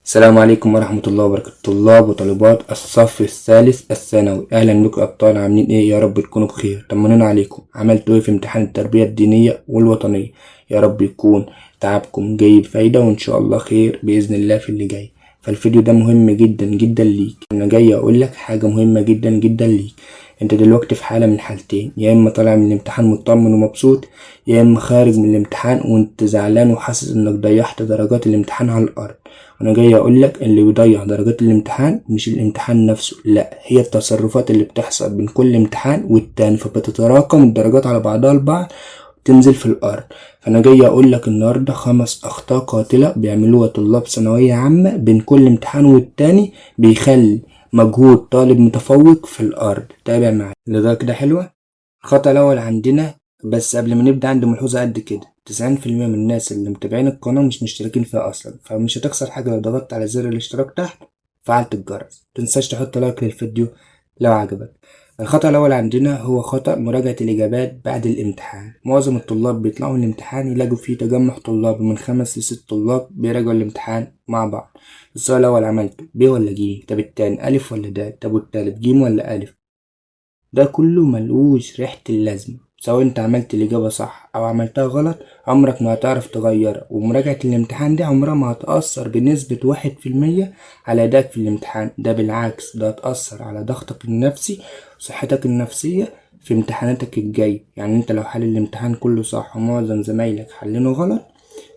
السلام عليكم ورحمة الله وبركاته. طلاب وطالبات الصف الثالث الثانوي، أهلا بكم أبطال. عاملين إيه؟ يا رب تكونوا بخير. طمنونا عليكم، عملتوا إيه في امتحان التربية الدينية والوطنية؟ يا رب يكون تعبكم جاي بفايدة وإن شاء الله خير بإذن الله في اللي جاي. فالفيديو ده مهم جدا جدا ليك. أنا جاي أقولك حاجة مهمة جدا جدا ليك. انت دلوقتي في حالة من حالتين، يا اما طالع من الامتحان مطمن ومبسوط، يا اما خارج من الامتحان وانت زعلان وحاسس انك ضيعت درجات الامتحان على الارض. وانا جاي اقولك اللي بيضيع درجات الامتحان مش الامتحان نفسه، لا، هي التصرفات اللي بتحصل بين كل امتحان والتاني، فبتتراكم الدرجات على بعضها البعض تنزل في الارض. فانا جاي اقولك النهارده 5 اخطاء قاتلة بيعملوها طلاب ثانوية عامة بين كل امتحان والتاني، بيخلي مجهود طالب متفوق في الأرض. تابع معايا لذلك ده حلوة. الخطأ الأول عندنا، بس قبل ما نبدأ عندي ملحوظة قد كده: 90% من الناس اللي متابعين القناة مش مشتركين فيها أصلا، فمش هتخسر حاجة لو ضغطت على زر الاشتراك تحت وفعلت الجرس. متنساش تحط لايك للفيديو لو عجبك. الخطأ الأول عندنا هو خطأ مراجعة الإجابات بعد الامتحان. معظم الطلاب بيطلعوا من الامتحان يلاقوا فيه تجمع طلاب من 5 ل6 طلاب بيراجعوا الامتحان مع بعض. السؤال الأول عملته ب ولا ج؟ طب التاني ألف ولا د؟ طب والتالت ج ولا ألف؟ ده كله ملوش ريحة اللازمة. سواء انت عملت الإجابة صح أو عملتها غلط عمرك ما هتعرف تغيرها، ومراجعة الامتحان دي عمرها ما هتأثر بنسبة 1% على أدائك في الامتحان. ده بالعكس، ده هتأثر على ضغطك النفسي وصحتك النفسية في امتحاناتك الجاية. يعني انت لو حل الامتحان كله صح ومعظم زمايلك حلينه غلط،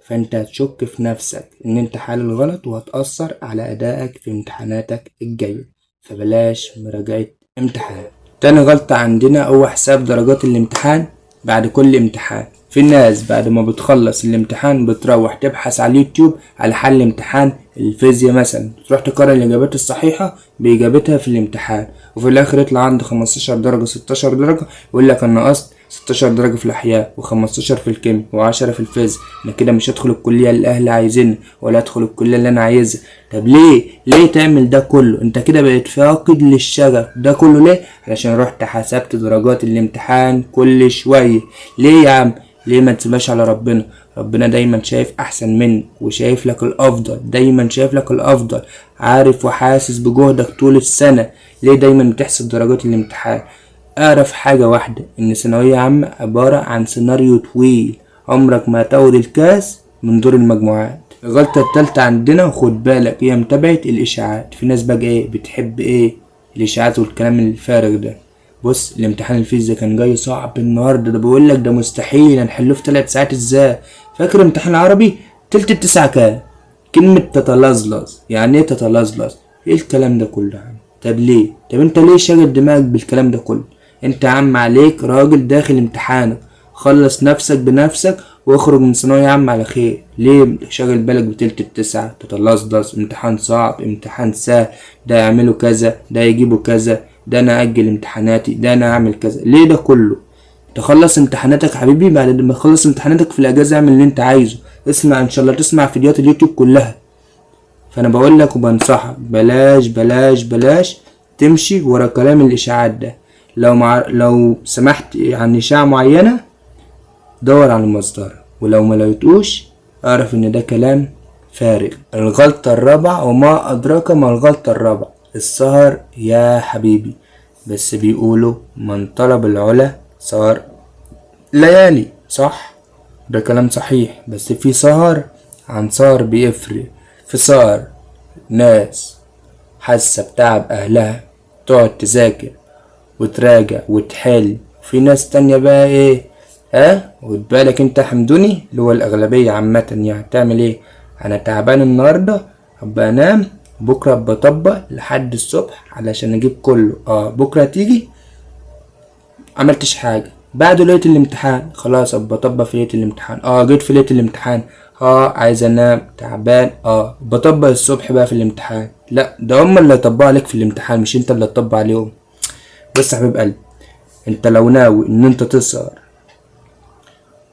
فانت هتشك في نفسك ان انت حالل غلط، وهتأثر على أدائك في امتحاناتك الجاية. فبلاش مراجعة امتحان. تاني غلطة عندنا هو حساب درجات الامتحان بعد كل امتحان. في ناس بعد ما بتخلص الامتحان بتروح تبحث على اليوتيوب على حل امتحان الفيزياء مثلا، تروح تقارن الإجابات الصحيحة بإجابتها في الامتحان، وفي الآخر يطلع عنده 15 درجة 16 درجة، ويقول لك أنا نقصت 16 درجة في الأحياء و15 في الكيمياء و10 في الفيزياء، أنا كده مش هدخل الكلية اللي أهلي عايزينها ولا هدخل الكلية اللي أنا عايزها. طب ليه تعمل ده كله؟ أنت كده بقيت فاقد للشغف. ده كله ليه؟ علشان رحت حسبت درجات الامتحان كل شوية. ليه يا عم؟ ليه ما تسيبهاش على ربنا؟ ربنا دايما شايف احسن منك وشايف لك الافضل، دايما شايف لك الافضل، عارف وحاسس بجهدك طول السنة. ليه دايما بتحسب درجات الامتحان؟ اعرف حاجة واحدة، ان ثانوية عامة عبارة عن سيناريو طويل، عمرك ما هتاخد الكاس من دور المجموعات. الغلطة التالتة عندنا، وخد بالك، هي متابعة الاشاعات. في ناس بقى ايه بتحب ايه الاشاعات والكلام الفارغ ده. بص، الامتحان الفيزياء كان جاي صعب النهارده، ده بقول لك ده مستحيل هنحله في 3 ساعات ازاي. فاكر امتحان العربي تلت التسعة كام؟ كلمة تتلظلظ. يعني ايه تتلظلظ؟ ايه الكلام ده كله يا عم؟ طب ليه؟ طب انت ليه شاغل دماغك بالكلام ده كله؟ انت يا عم عليك راجل داخل امتحانك، خلص نفسك بنفسك واخرج من ثانوية عامة على خير. ليه شاغل بالك بتلت التسعة تتلظلظ؟ امتحان صعب، امتحان سهل، ده يعملوا كذا، ده يجيبوا كذا، ده انا اجل امتحاناتي، ده انا اعمل كذا. ليه ده كله؟ تخلص امتحاناتك حبيبي، بعد ما تخلص امتحاناتك في الاجازة اعمل اللي انت عايزه. اسمع ان شاء الله تسمع فيديوهات اليوتيوب كلها. فانا بقول لك وبنصحك، بلاش بلاش بلاش تمشي ورا كلام الاشاعات ده. لو سمحت عن اشاعة معينة دور على المصدر، ولو ما لقيتوش اعرف ان ده كلام فارغ. الغلطة الرابعة، وما ادراك ما الغلطة الرابعة، السهر يا حبيبي. بس بيقولوا من طلب العلا سهر ليالي، صح؟ ده كلام صحيح، بس في سهر عن سهر بيفرق. في سهر ناس حاسة بتعب أهلها تقعد تذاكر وتراجع وتحل، في ناس تانية بقى ايه، خد بالك انت حمدوني اللي هو الأغلبية عامة. يعني تعمل ايه؟ أنا تعبان النهاردة هبقى أنام، بكرة بطبق لحد الصبح علشان أجيب كله. بكرة تيجي عملتش حاجة، بعد ليلة الامتحان خلاص ابقى بطبق في ليلة الامتحان. جيت في ليلة الامتحان عايز انام تعبان، بطبق الصبح بقى في الامتحان. لا، ده هما اللي هيطبقوا عليك في الامتحان مش انت اللي هتطبق عليهم. بس يا حبيب قلبي، انت لو ناوي ان انت تسهر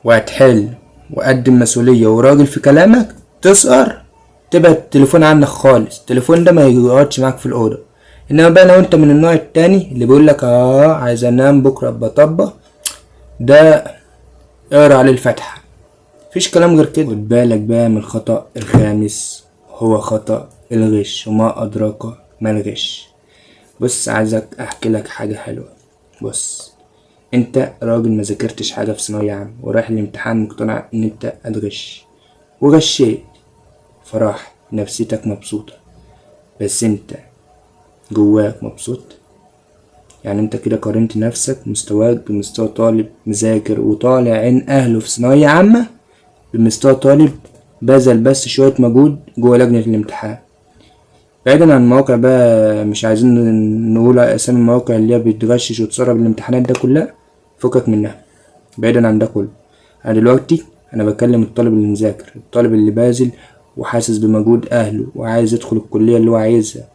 وهتحل وقدم مسؤولية وراجل في كلامك، تسهر تبعد التليفون عنك خالص، التليفون ده ما يقعدش معاك في الأوضة. انما بقى لو انت من النوع التاني اللي بيقولك عايز انام بكرة بطبق، ده اقرا عليه الفاتحة، مفيش كلام غير كده. خد بالك بقى من الخطأ الخامس، هو خطأ الغش، وما أدراك ما الغش. بص عايزك أحكي لك حاجة حلوة. بص، انت راجل ما ذاكرتش حاجة في ثانوية عامة ورايح الامتحان مقتنع ان انت هتغش وغشيت، فراح نفسيتك مبسوطة، بس انت جواك مبسوط؟ يعني انت كده قارنت نفسك مستواك بمستوى طالب مذاكر وطالع عين اهله في ثانوية عامة بمستوى طالب بذل بس شوية مجهود جوه لجنة الامتحان. بعيدا عن المواقع بقى، مش عايزين نقول اسامي المواقع اللي هي بتغشش وتسرب الامتحانات ده كلها، فكك منها. بعيدا عن ده كله، انا دلوقتي بكلم الطالب اللي مذاكر، الطالب اللي باذل وحاسس بمجهود اهله وعايز يدخل الكلية اللي هو عايزها.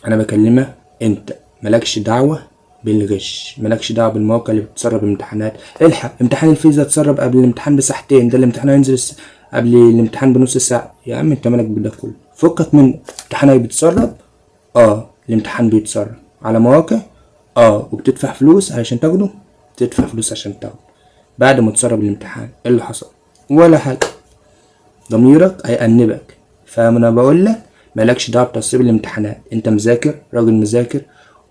انا بكلمك انت، ملكش دعوة بالغش، ملكش دعوة بالمواقع اللي بتسرب امتحانات. الحق امتحان الفيزياء اتسرب قبل الامتحان بساعتين، ده الامتحان هينزل قبل الامتحان بنص ساعة. يا عم انت مالك بده كله، فكك من امتحانك بيتسرب. الامتحان بيتسرب على مواقع، وبتدفع فلوس علشان تاخده، تدفع فلوس عشان تاخده. بعد ما تسرب الامتحان ايه اللي حصل؟ ولا حاجة. ضميرك هيأنبك. فانا بقول لك مالكش دعوه بتسريب الامتحانات. انت مذاكر، راجل مذاكر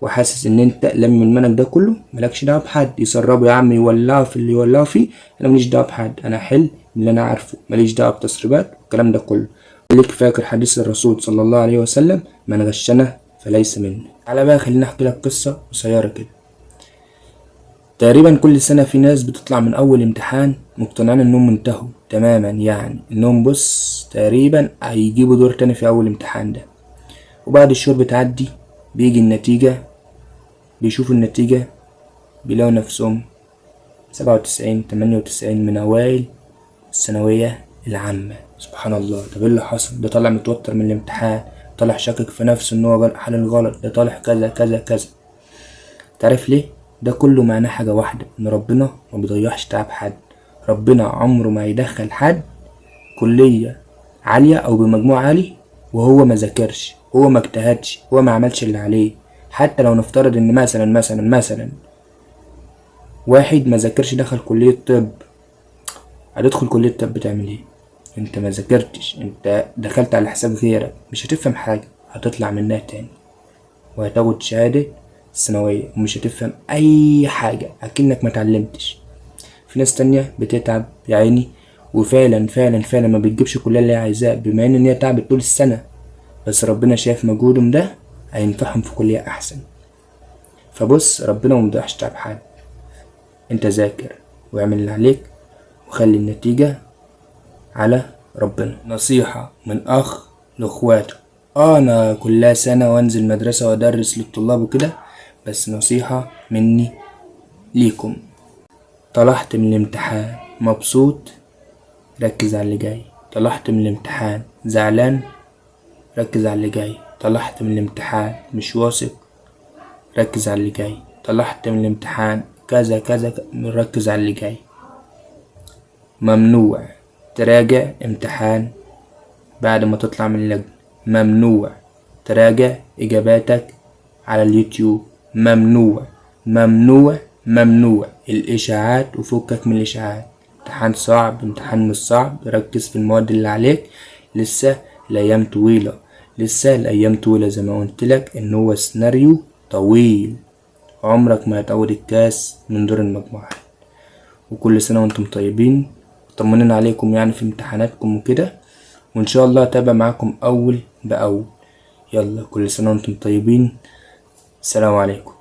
وحاسس ان انت لم المنهج ده كله، مالكش دعوه بحد يسربه يا عم، يولعه في اللي يولعه فيه. انا ماليش دعوه بحد، انا حل اللي انا عارفه، ماليش دعوه بتسريبات والكلام ده كله. ليك فاكر حديث الرسول صلى الله عليه وسلم: من غشنا فليس منا. على بقى خليني احكي لك قصه قصيره كده. تقريبا كل سنة في ناس بتطلع من أول امتحان مقتنعين إنهم انتهوا تماما، يعني إنهم بص تقريبا هيجيبوا دور تاني في أول امتحان ده. وبعد الشهور بتعدي، بيجي النتيجة، بيشوفوا النتيجة، بيلاقوا نفسهم 97 98 من أوائل الثانوية العامة. سبحان الله. طب ايه اللي حصل؟ ده طالع متوتر من الامتحان، طالع شاكك في نفسه إن هو حل الغلط، ده طالع كذا كذا كذا. تعرف ليه؟ ده كله معناه حاجة واحدة، ان ربنا ما بيضيعش تعب حد. ربنا عمره ما يدخل حد كلية عالية او بمجموع عالي وهو ما ذاكرش، هو ما اجتهدش، هو ما عملش اللي عليه. حتى لو نفترض ان مثلا واحد ما ذاكرش دخل كلية طب، هتدخل كلية طب تعمل ايه؟ انت ما ذاكرتش، انت دخلت على حساب غيرك، مش هتفهم حاجة، هتطلع منها تاني وهتاخد شهادة ثانوية ومش هتفهم اي حاجة، اكنك ما اتعلمتش. في ناس تانية بتتعب يا عيني وفعلا فعلا فعلا ما بتجيبش كل اللي هي عايزاه، بما ان هي تعبت طول السنة، بس ربنا شايف مجهودهم ده هينفعهم في كلية احسن. فبص، ربنا مبيضيعش تعب حد. انت ذاكر واعمل اللي عليك وخلي النتيجة على ربنا. نصيحة من اخ لاخواته. انا كلها سنة وانزل مدرسة وادرس للطلاب وكده، بس نصيحة مني ليكم: طلعت من الامتحان مبسوط، ركز على اللي جاي. طلعت من الامتحان زعلان، ركز على اللي جاي. طلعت من الامتحان مش واثق، ركز على اللي جاي. طلعت من الامتحان كذا كذا، ركز على اللي جاي. ممنوع تراجع امتحان بعد ما تطلع من اللجنة، ممنوع تراجع اجاباتك على اليوتيوب، ممنوع ممنوع ممنوع. الاشاعات وفكك من الاشاعات. امتحان صعب، امتحان مش صعب، ركز في المواد اللي عليك. لسه الايام طويلة، لسه الايام طويلة، زي ما قلت لك ان هو سيناريو طويل. عمرك ما هتعود الكاس من دور المجموعات. وكل سنة وانتم طيبين، طمنين عليكم يعني في امتحاناتكم وكده، وان شاء الله اتابع معاكم اول باول. يلا كل سنة وانتم طيبين، السلام عليكم.